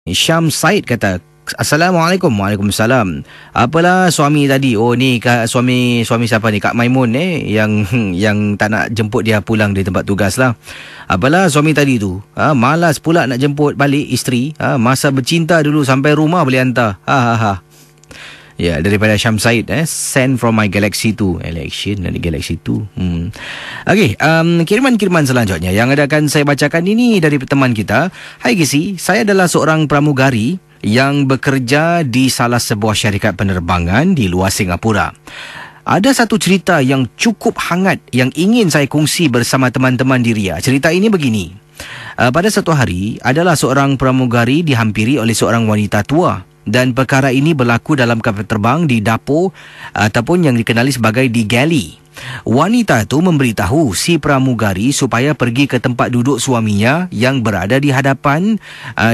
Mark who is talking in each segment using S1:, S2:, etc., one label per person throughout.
S1: Syam Said kata, Assalamualaikum. Waalaikumsalam. Apalah suami tadi? Oh ni suami siapa ni? Kak Maimun yang yang tak nak jemput dia pulang di tempat tugas lah. Apalah suami tadi tu? Malas pula nak jemput balik isteri. Masa bercinta dulu sampai rumah boleh hantar. Ya, daripada Syam Said, Send from my Galaxy 2. Election dari Galaxy 2. Okey, kiriman-kiriman selanjutnya yang akan saya bacakan ini dari teman kita. Hai Gisi, saya adalah seorang pramugari yang bekerja di salah sebuah syarikat penerbangan di luar Singapura. Ada satu cerita yang cukup hangat yang ingin saya kongsi bersama teman-teman di Ria. Cerita ini begini. Pada satu hari, adalah seorang pramugari dihampiri oleh seorang wanita tua. Dan perkara ini berlaku dalam kapal terbang di dapur ataupun yang dikenali sebagai di galley. Wanita itu memberitahu si pramugari supaya pergi ke tempat duduk suaminya yang berada di hadapan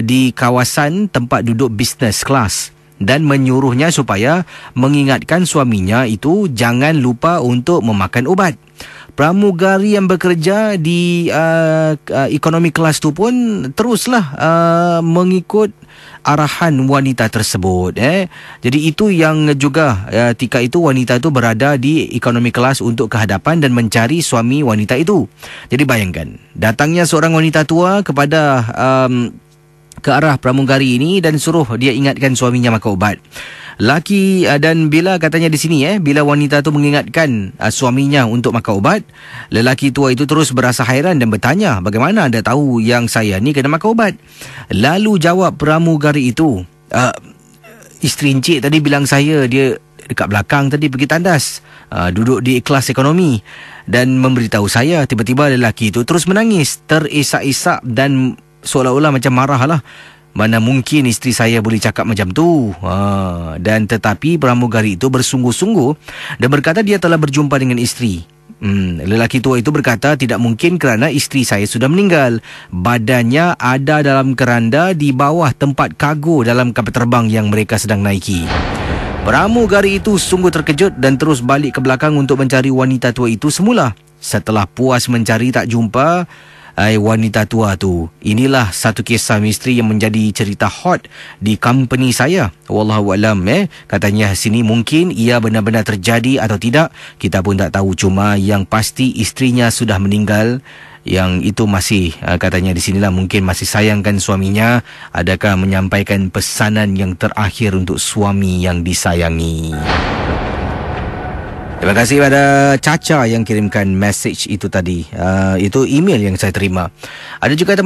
S1: di kawasan tempat duduk business class dan menyuruhnya supaya mengingatkan suaminya itu jangan lupa untuk memakan ubat. Pramugari yang bekerja di economy class tu pun teruslah mengikut arahan wanita tersebut. Jadi itu yang juga ketika itu wanita itu berada di economy class untuk ke hadapan dan mencari suami wanita itu. Jadi bayangkan, datangnya seorang wanita tua kepada ke arah pramugari ini dan suruh dia ingatkan suaminya makan ubat. Laki dan bila katanya di sini bila wanita tu mengingatkan suaminya untuk makan ubat, lelaki tua itu terus berasa hairan dan bertanya, bagaimana anda tahu yang saya ni kena makan ubat? Lalu jawab pramugari itu, isteri encik tadi bilang saya dia dekat belakang tadi pergi tandas, duduk di kelas ekonomi, dan memberitahu saya. Tiba-tiba lelaki itu terus menangis, terisak-isak dan seolah-olah macam marah lah. Mana mungkin isteri saya boleh cakap macam tu. Dan tetapi pramugari itu bersungguh-sungguh dan berkata dia telah berjumpa dengan isteri. Lelaki tua itu berkata tidak mungkin kerana isteri saya sudah meninggal. Badannya ada dalam keranda di bawah tempat kargo dalam kapal terbang yang mereka sedang naiki. Pramugari itu sungguh terkejut dan terus balik ke belakang untuk mencari wanita tua itu semula. Setelah puas mencari tak jumpa wanita tua tu. Inilah satu kisah misteri yang menjadi cerita hot di company saya. Wallahualam, katanya sini mungkin ia benar-benar terjadi atau tidak, kita pun tak tahu. Cuma yang pasti isterinya sudah meninggal. Yang itu masih katanya di sinilah mungkin masih sayangkan suaminya. Adakah menyampaikan pesanan yang terakhir untuk suami yang disayangi. Terima kasih pada Caca yang kirimkan message itu tadi. Itu email yang saya terima. Ada juga teman